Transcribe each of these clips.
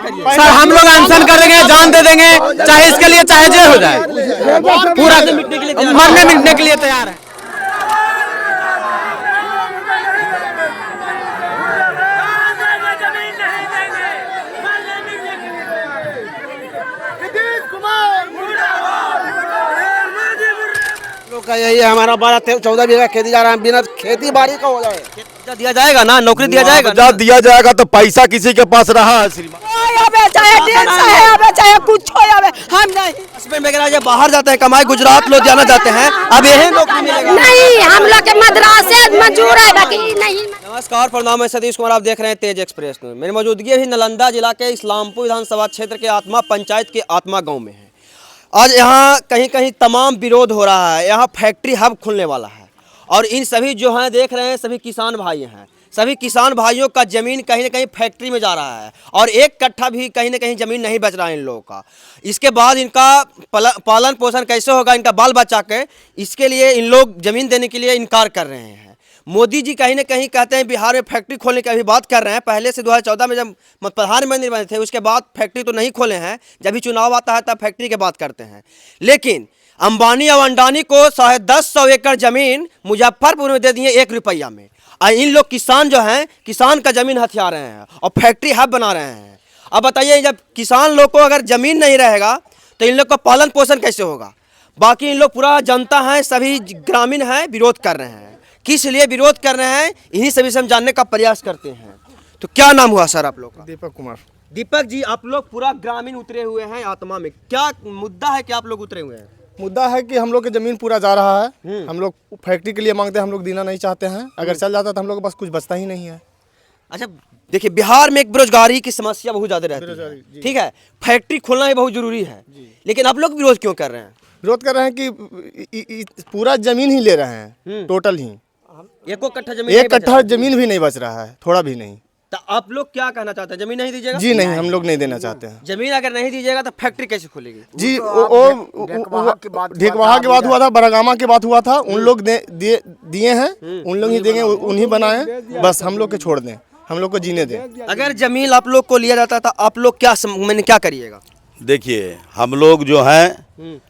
Sir हम लोग अनशन कर देंगे, जान दे देंगे, चाहे इसके लिए चाहे जे हो जाए, पूरा मरने मिटने के लिए तैयार है। का यही है, हमारा 12-14 बीघा खेती जा रहा है, बिना खेती बाड़ी का हो जाए। दिया जाएगा ना, नौकरी दिया जाएगा, जब दिया जाएगा तो पैसा किसी के पास रहा है श्रीमान, चाहे कुछ हम नहीं हस्बैंड वगैरह जब बाहर जाते हैं कमाई, गुजरात लोग जाना जाते हैं, अब यही नौकरी मिलेगा नहीं, हम लोग के मद्रासे मंजूर है, बाकी नहीं। नमस्कार, प्रणाम, मैं सतीश कुमार, आप देख रहे हैं तेज एक्सप्रेस में। मेरी मौजूदगी अभी नालंदा जिला के इस्लामपुर विधानसभा क्षेत्र के आत्मा पंचायत के आत्मा गांव में है। आज यहाँ कहीं कहीं तमाम विरोध हो रहा है, यहाँ फैक्ट्री हब खुलने वाला है और इन सभी जो हैं देख रहे हैं सभी किसान भाई हैं, सभी किसान भाइयों का ज़मीन कहीं ना कहीं फैक्ट्री में जा रहा है और एक कट्ठा भी कहीं ना कहीं ज़मीन नहीं बच रहा है इन लोगों का। इसके बाद इनका पालन पोषण कैसे होगा, इनका बाल बच्चा के, इसके लिए इन लोग ज़मीन देने के लिए इनकार कर रहे हैं। मोदी जी कहीं ना कहीं कहते हैं बिहार में फैक्ट्री खोलने की अभी बात कर रहे हैं, पहले से 2014 में जब प्रधानमंत्री बने थे उसके बाद फैक्ट्री तो नहीं खोले हैं, जब भी चुनाव आता है तब फैक्ट्री की बात करते हैं। लेकिन अंबानी और अंडानी को 10-100 एकड़ ज़मीन मुजफ्फरपुर में दे दिए 1 रुपया में, और इन लोग किसान जो हैं किसान का ज़मीन हथिया रहे हैं और फैक्ट्री हब बना रहे हैं। अब बताइए, जब किसान लोग को अगर ज़मीन नहीं रहेगा तो इन लोग का पालन पोषण कैसे होगा। बाकी इन लोग पूरा जनता है, सभी ग्रामीण हैं, विरोध कर रहे हैं। किस लिए विरोध कर रहे हैं, इन्हीं सभी से हम जानने का प्रयास करते हैं। तो क्या नाम हुआ सर आप लोग का? दीपक कुमार। दीपक जी, आप लोग पूरा ग्रामीण उतरे हुए हैं आत्मा में, क्या मुद्दा है कि आप लोग उतरे हुए हैं? मुद्दा है कि हम लोग की जमीन पूरा जा रहा है, हम लोग फैक्ट्री के लिए मांगते हैं, हम लोग देना नहीं चाहते हैं, अगर चल जाता तो हम लोग के पास कुछ बचता ही नहीं है। अच्छा देखिए, बिहार में एक बेरोजगारी की समस्या बहुत ज़्यादा रहती है, ठीक है, फैक्ट्री खोलना भी बहुत जरूरी है, लेकिन आप लोग विरोध क्यों कर रहे हैं? विरोध कर रहे हैं कि पूरा जमीन ही ले रहे हैं, टोटल ही 1 कट्ठा जमीन भी नहीं बच रहा है, थोड़ा भी नहीं। तो आप लोग क्या कहना चाहते हैं, जमीन नहीं दीजिएगा? जी नहीं, हम लोग नहीं देना चाहते हैं। जमीन अगर नहीं दीजिएगा तो फैक्ट्री कैसे खुलेगी? जी ढेकवाहा के बाद हुआ था, बरगामा के बाद हुआ था, उन लोग दिए हैं, उन लोग ही देंगे, उन्हीं बनाए, बस हम लोग के छोड़ दें, हम लोग को जीने दें। अगर जमीन आप लोग को लिया जाता था आप लोग क्या करिएगा? देखिए हम लोग जो हैं,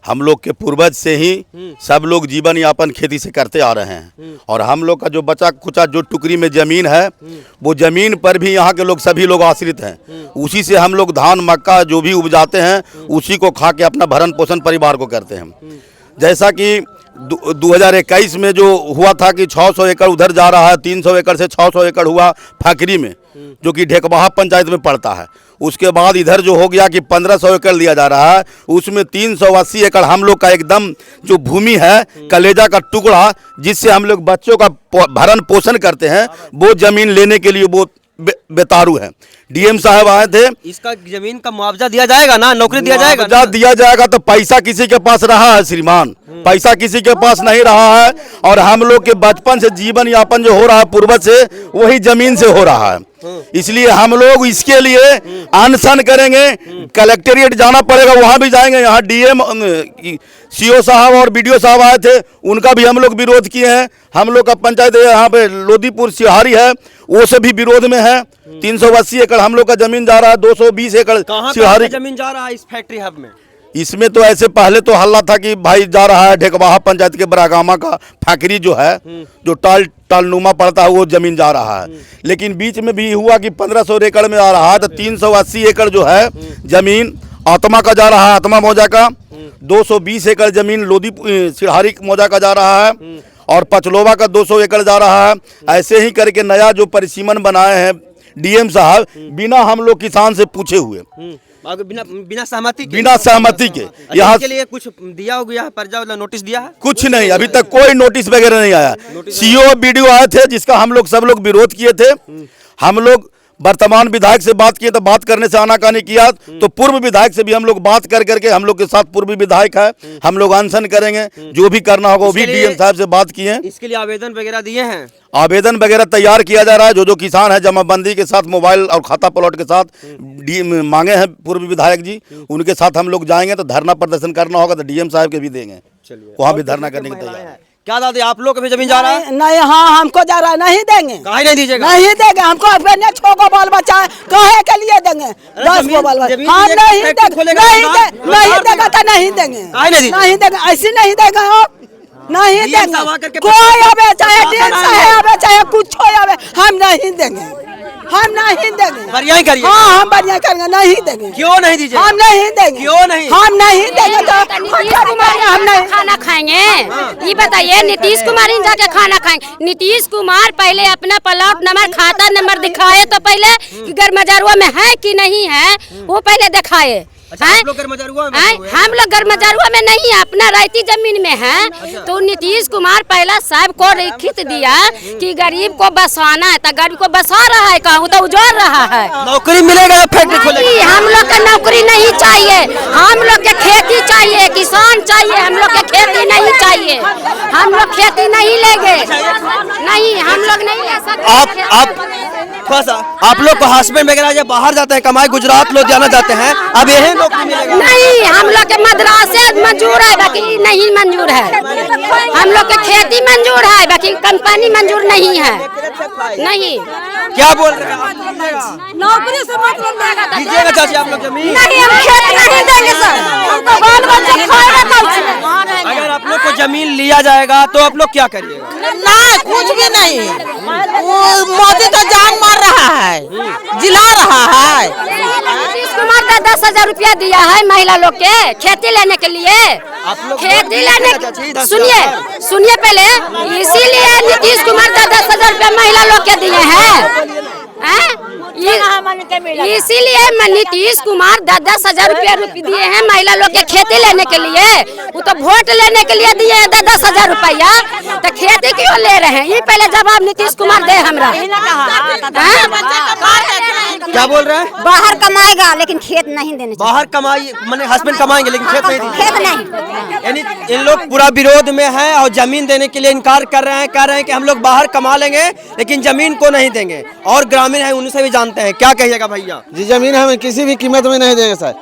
हम लोग के पूर्वज से ही सब लोग जीवन यापन खेती से करते आ रहे हैं, और हम लोग का जो बचा कुचा जो टुकड़ी में ज़मीन है वो ज़मीन पर भी यहाँ के लोग सभी लोग आश्रित हैं, उसी से हम लोग धान मक्का जो भी उपजाते हैं उसी को खा के अपना भरण पोषण परिवार को करते हैं। जैसा कि 2021 में जो हुआ था कि 600 एकड़ उधर जा रहा है, 300 एकड़ से 600 एकड़ हुआ फाकरी में, जो कि ढेकवाहा पंचायत में पड़ता है। उसके बाद इधर जो हो गया कि 1500 एकड़ लिया जा रहा है, उसमें 380 एकड़ हम लोग का एकदम जो भूमि है, कलेजा का टुकड़ा, जिससे हम लोग बच्चों का भरण पोषण करते हैं, वो जमीन लेने के लिए वो बेतारू है। डीएम साहब आए थे, इसका जमीन का मुआवजा दिया जाएगा ना, नौकरी दिया जाएगा? मुआवजा दिया जाएगा तो पैसा किसी के पास रहा है श्रीमान, पैसा किसी के पास नहीं रहा है, और हम लोग के बचपन से जीवन यापन जो हो रहा है पूर्वज से, वही जमीन से हो रहा है। इसलिए हम लोग इसके लिए अनशन करेंगे, कलेक्टेरिएट जाना पड़ेगा, वहां भी जाएंगे। यहाँ डीएम सीओ साहब और बीडीओ साहब आए थे, उनका भी हम लोग विरोध किए हैं। हम लोग का पंचायत यहाँ पे लोदीपुर सिहारी है, वो से भी विरोध में है। 380 एकड़ हम लोग का जमीन जा रहा है, 220 एकड़ सिहारी जमीन जा रहा है इस फैक्ट्री हब में। इसमें तो ऐसे पहले तो हल्ला था कि भाई जा रहा है ढेकवाहा पंचायत के बरागामा का फैक्ट्री जो है, जो टालनुमा पड़ता है, वो जमीन जा रहा है। लेकिन बीच में भी हुआ कि 1500 एकड़ में आ रहा है, तो 380 एकड़ जो है जमीन आत्मा का जा रहा है, आत्मा मौजा का, 220 एकड़ जमीन लोधी सिहारी मौजा का जा रहा है, और पचलोवा का 200 एकड़ जा रहा है। ऐसे ही करके नया जो परिसीमन बनाए हैं डीएम साहब, बिना हम लोग किसान से पूछे हुए, बिना सहमति के यहाँ के लिए कुछ दिया हो गया है, पर्चा वाला नोटिस दिया है? कुछ नहीं, अभी तक कोई नोटिस वगैरह नहीं आया। सीओ बीडीओ आए थे, जिसका हम लोग सब लोग विरोध किए थे। हम लोग वर्तमान विधायक से बात किए तो बात करने से आनाकानी किया, तो पूर्व विधायक से भी हम लोग बात कर करके, हम लोग के साथ पूर्व विधायक है, हम लोग अनशन करेंगे, जो भी करना होगा वो भी डीएम साहब से बात किए। इसके लिए आवेदन वगैरह दिए हैं? आवेदन वगैरह तैयार किया जा रहा है। जो किसान है जमाबंदी के साथ, मोबाइल और खाता प्लॉट के साथ मांगे हैं पूर्व विधायक जी, उनके साथ हम लोग जाएंगे। तो धरना प्रदर्शन करना होगा तो डीएम साहब के भी देंगे, वहाँ भी धरना करने की तैयार है। क्या दादी आप लोग को भी जमीन जा रहा है? नहीं, हाँ हमको जा रहा है, नहीं देंगे, काहे नहीं दीजिएगा? नहीं देंगे हमको। अपने छोको बाल बच्चा है, काहे के लिए देंगे? 10 को बाल बच्चा हम नहीं देंगे, नहीं देगा तो नहीं देंगे, नहीं देंगे, ऐसे नहीं देगा आप, नहीं देंगे। कोई आवे चाहे आवे चाहे कुछ आवे, हम नहीं देंगे, हम नहीं देंगे। बढ़िया ही करिए। हाँ हम बढ़िया करेंगे, नहीं देंगे। क्यों नहीं दीजिए? हम नहीं देंगे। क्यों नहीं? हम नहीं देंगे तो नीतीश कुमार हम नहीं खाना खाएंगे? ये बताइए, नीतीश कुमार इन जाके खाना खाएंगे? नीतीश कुमार पहले अपना प्लॉट नंबर, खाता नंबर दिखाए तो पहले कि गरमजरुआ में है कि नहीं है, वो पहले दिखाए। अच्छा, आप लोग गरमजरुआ में हुए हैं? हम लोग गरमजरुआ में नहीं है, अपना रायती जमीन में है। तो नीतीश कुमार पहला सबको लिखित दिया कि गरीब को बसवाना है, तो गरीब को बसा रहा है, कहूँ तो उजाड़ रहा है। नौकरी मिलेगा या फैक्ट्री खोलेगा? हम लोग का नौकरी नहीं चाहिए, हम लोग के खेती चाहिए, किसान चाहिए, हम लोग के खेती नहीं चाहिए। हम लोग खेती नहीं लेंगे, नहीं हम लोग नहीं ले सकते। आप थोड़ा सा, आप लोग को हस्बैंड वगैरह जब बाहर जाते हैं कमाई, गुजरात लुधियाना जाते हैं, अब यही नौकरी मिलेगा? नहीं, हम लोग के मद्रासे मंजूर है, बाकी नहीं मंजूर है। हम लोग के खेती मंजूर है, बाकी कंपनी मंजूर नहीं है। नहीं, क्या बोल रहे हैं आप? नौकरी से मतलब दीजिएगा चाची आप लोग जमीन? नहीं, हम खेत नहीं देंगे सर, हमको बाल बच्चे खाएगा कैसे? अगर आप लोग को जमीन लिया जाएगा तो आप लोग क्या करिएगा? ना कुछ भी नहीं, वो मोदी तो जान मार रहा है, जिला रहा है। नीतीश कुमार का 10,000 रुपया दिया है महिला लोग के खेती लेने के लिए। आप लोग खेती लेने, 10,000 सुनिए पहले, इसीलिए नीतीश कुमार का 10,000 रुपया महिला लोग के दिए हैं। इसीलिए नीतीश कुमार 10,000 रुपया दिए हैं महिला लोग के खेती लेने के लिए। वो तो वोट लेने के लिए दिए हैं 10,000 रुपया, तो खेती क्यों ले रहे हैं? ये पहले जवाब नीतीश कुमार दे हमरा। क्या बोल रहे हैं? बाहर कमाएगा लेकिन खेत नहीं देने, बाहर कमाई माने हस्बैंड कमाएंगे लेकिन खेत नहीं दीजिए। खेत नहीं। यानी इन लोग पूरा विरोध में है और जमीन देने के लिए इनकार कर रहे हैं, कह रहे हैं कि हम लोग बाहर कमा लेंगे लेकिन जमीन को नहीं देंगे। और ग्रामीण है उनसे भी जानते हैं, क्या कहिएगा भैया? जी जमीन हम किसी भी कीमत में नहीं देंगे सर।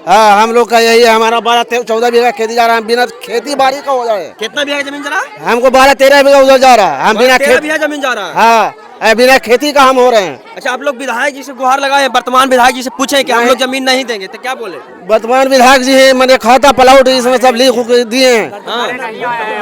हाँ हम लोग का यही है, हमारा 12-14 बीघा खेती जा रहा है, बिना खेती बाड़ी का हो जाए। कितना बीघा जमीन जा रहा है? हमको 12-13 बीघा उधर जा रहा है, हम बिना 13 बीघा जमीन जा रहा है। हाँ बिना खेती का हम हो रहे हैं। अच्छा, आप लोग विधायक जी से गुहार लगाए, वर्तमान विधायक जी से पूछे कि हम लोग जमीन नहीं देंगे, तो क्या बोले? वर्तमान विधायक जी है, मैंने खाता प्लॉट इसमें सब लिख दिए हैं,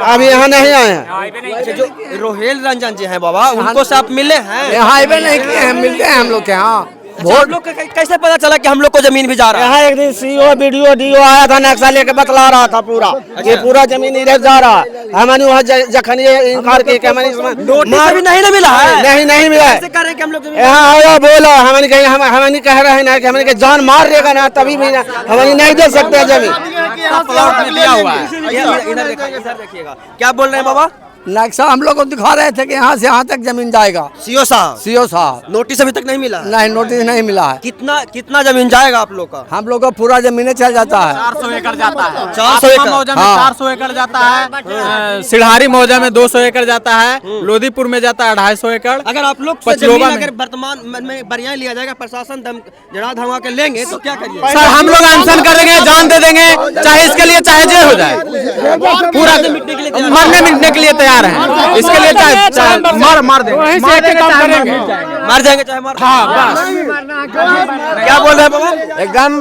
अभी यहाँ नहीं आए हैं। अच्छा, जो रोहेल रंजन जी हैं बाबा, उनको से आप मिले हैं? हाईवे नहीं किए हैं, मिलते हैं हम लोग के यहाँ। अच्छा, आप लोग को कैसे पता चला कि हम लोग को जमीन भी जा रहा है? यहाँ एक दिन सीओ बीडीओ डीओ आया था, नक्शा लेके बतला रहा था पूरा, ये पूरा जमीन इधर जा रहा है। हमने वहाँ जखन ये इनकार किए कि हमारे नोटिस अभी नहीं ना मिला है? नहीं मिला है। कैसे कर रहे हैं कि हम लोग जमीन? यहाँ आया बोला, हमने कह रहे हैं ना कि हमने जान मार देगा ना, तभी भी हमने नहीं दे सकते जमीन। प्लॉट में लिया हुआ है। इधर देखिएगा, क्या बोल रहे हैं बाबा? नक्शा हम लोग को दिखा रहे थे कि यहाँ से यहाँ तक जमीन जाएगा। सीओ साहब, सीओ साहब, नोटिस अभी तक नहीं मिला है? नहीं नोटिस नहीं मिला है। कितना जमीन जाएगा आप लोग का? हम लोग का पूरा जमीन चल जाता है। 400 एकड़ जाता है। 400 एकड़? मौजा में 400 एकड़ जाता है। सिढ़ारी मौजा में 200 एकड़ जाता है। लोधीपुर में जाता है 250 एकड़। अगर आप लोग से जमीन अगर वर्तमान में बढ़िया लिया जाएगा, प्रशासन जड़ा धमका के लेंगे तो क्या करिए? सर हम लोग अनशन करेंगे, जान दे देंगे, चाहे इसके लिए चाहे जेल हो जाए, पूरा मरने मिटने के लिए तैयार है। इसके लिए चाहे मार देंगे, मार जाएंगे चाहे मार। हाँ बस। क्या बोल रहे हैं बाबा? एकदम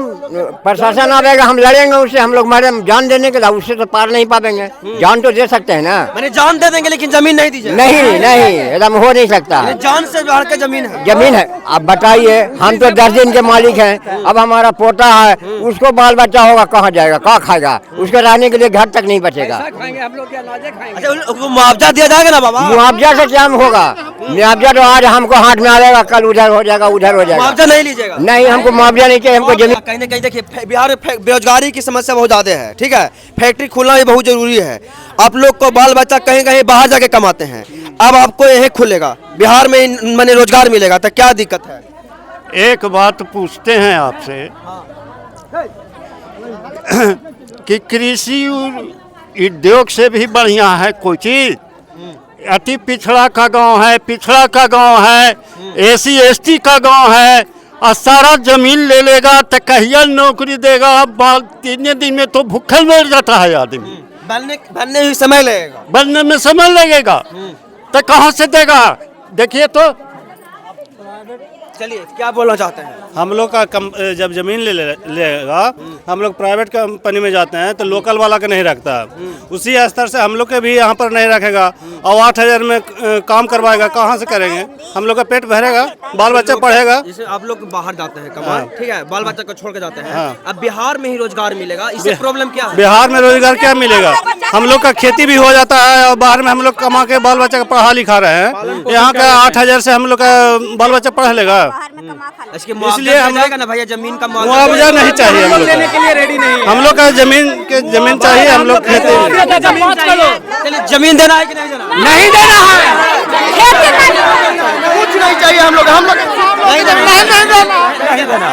प्रशासन आएगा, हम लड़ेंगे उससे, हम लोग मारे जान देने के लिए, उससे तो पार नहीं पाएंगे। जान तो दे सकते हैं ना, मैंने जान दे देंगे लेकिन जमीन नहीं दीजिए? नहीं एकदम हो नहीं सकता। जान से बढ़ के जमीन है? जमीन है। अब बताइए, हम तो 10 दिन के मालिक हैं, अब हमारा पोता है, उसको बाल बच्चा होगा, कहाँ जाएगा, कहाँ खाएगा? उसके रहने के लिए घर तक नहीं बचेगा। अच्छा, उनको मुआवजा दिया जाएगा ना बाबा? मुआवजा से क्या होगा? मुआवजा तो आज हमको हाथ में आएगा, कल उधर हो जाएगा, उधर हो जाएगा। मुआवजा नहीं लीजिएगा? नहीं, हमको मुआवजा नहीं चाहिए, हमको जमीन। कहीं ना कहीं देखिए, बिहार में बेरोजगारी की समस्या बहुत ज्यादा है, ठीक है, फैक्ट्री खोलना भी बहुत जरूरी है। आप लोग को बाल बच्चा कहीं कहीं बाहर जाके कमाते हैं, अब आपको यही खुलेगा, बिहार में मैंने रोजगार मिलेगा, तो क्या दिक्कत है? एक बात पूछते हैं आपसे कि कृषि उद्योग से भी बढ़िया है कोई चीज? अति पिछड़ा का गांव है, पिछड़ा का गांव है, एसी एसटी का गांव है, और सारा जमीन ले लेगा तो कहिया नौकरी देगा? 3 दिन में तो भूखल मर जाता है आदमी। बनने ही समय लगेगा। बनने में समय लगेगा तो कहाँ से देगा? देखिए तो चलिए क्या बोलना चाहते हैं? हम लोग का जब जमीन लेगा हम लोग प्राइवेट कंपनी में जाते हैं तो लोकल वाला का नहीं रखता, उसी स्तर से हम लोग के भी यहाँ पर नहीं रखेगा और 8,000 में काम करवाएगा, कहाँ से करेंगे? हम लोग का पेट भरेगा, बाल बच्चा पढ़ेगा। जैसे आप लोग बाहर जाते हैं कमाने, ठीक है, बाल बच्चा को छोड़ के जाते हैं, अब बिहार में ही रोजगार मिलेगा, इससे प्रॉब्लम क्या है? बिहार में रोजगार क्या मिलेगा? हम लोग का खेती भी हो जाता है और बाहर में हम लोग कमा के बाल बच्चा का पढ़ा लिखा रहे हैं, यहाँ का 8,000 से हम लोग का बाल बच्चा पढ़ लेगा। इसलिए हम लोग ना भैया जमीन का मुआवजा नहीं चाहिए, हम लोग देने के लिए रेडी नहीं है। हम लोग का जमीन चाहिए, हम लोग खेती जमीन देना है कि नहीं देना? नहीं देना है, कुछ नहीं चाहिए हम लोग नहीं देना,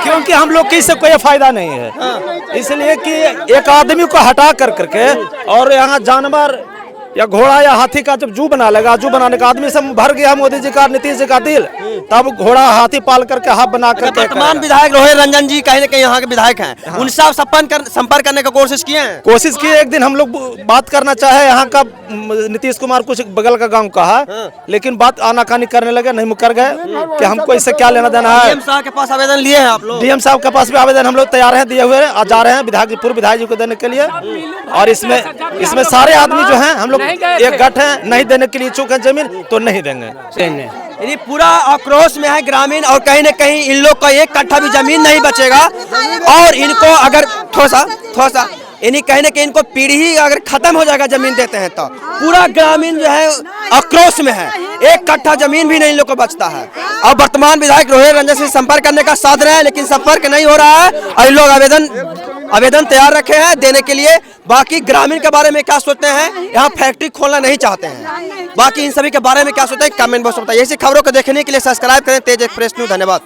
क्योंकि हम लोग की इससे कोई फायदा नहीं है, इसलिए कि एक आदमी को हटा कर करके और यहाँ जानवर या घोड़ा या हाथी का जब जू बना लेगा, जू बनाने का आदमी सब भर गया मोदी जी का, नीतीश जी का दिल, तब घोड़ा हाथी पाल करके हाथ बना करके। वर्तमान विधायक रोहित रंजन जी कहीं न कहीं यहाँ के विधायक हैं, उनसे आप संपर्क करने का कोशिश किए हैं? कोशिश की, एक दिन हम लोग बात करना चाहे, यहाँ का नीतीश कुमार कुछ बगल का गांव का है, लेकिन बात आनाकानी करने लगे, नहीं मुकर गए कि हमको इससे क्या लेना देना है। डीएम साहब के पास आवेदन लिए हैं आप लोग? डीएम साहब के पास भी आवेदन हम लोग तैयार हैं, दिए हुए हैं, आज जा रहे हैं पूर्व विधायक जी को देने के लिए। और इसमें सारे आदमी जो हैं हम लोग एक गठ है, नहीं देने के लिए इच्छुक है जमीन, तो नहीं देंगे। यानी पूरा आक्रोश में है ग्रामीण, और कहीं न कहीं इन लोग का 1 कट्ठा भी जमीन नहीं बचेगा, और इनको अगर थोड़ा सा यानी कहीं न कहीं इनको पीढ़ी ही अगर खत्म हो जाएगा जमीन देते हैं तो पूरा ग्रामीण जो है आक्रोश में है, 1 कट्ठा जमीन भी नहीं इन लोग को बचता है। अब वर्तमान विधायक रोहित रंजन से संपर्क करने का साध रहे हैं, लेकिन संपर्क नहीं हो रहा है, और इन लोग आवेदन तैयार रखे हैं देने के लिए। बाकी ग्रामीण के बारे में क्या सोचते हैं, यहाँ फैक्ट्री खोलना नहीं चाहते हैं, बाकी इन सभी के बारे में क्या सोचते हैं कमेंट बॉक्स में बताइए। ऐसी खबरों को देखने के लिए सब्सक्राइब करें तेज एक्सप्रेस न्यूज़। धन्यवाद।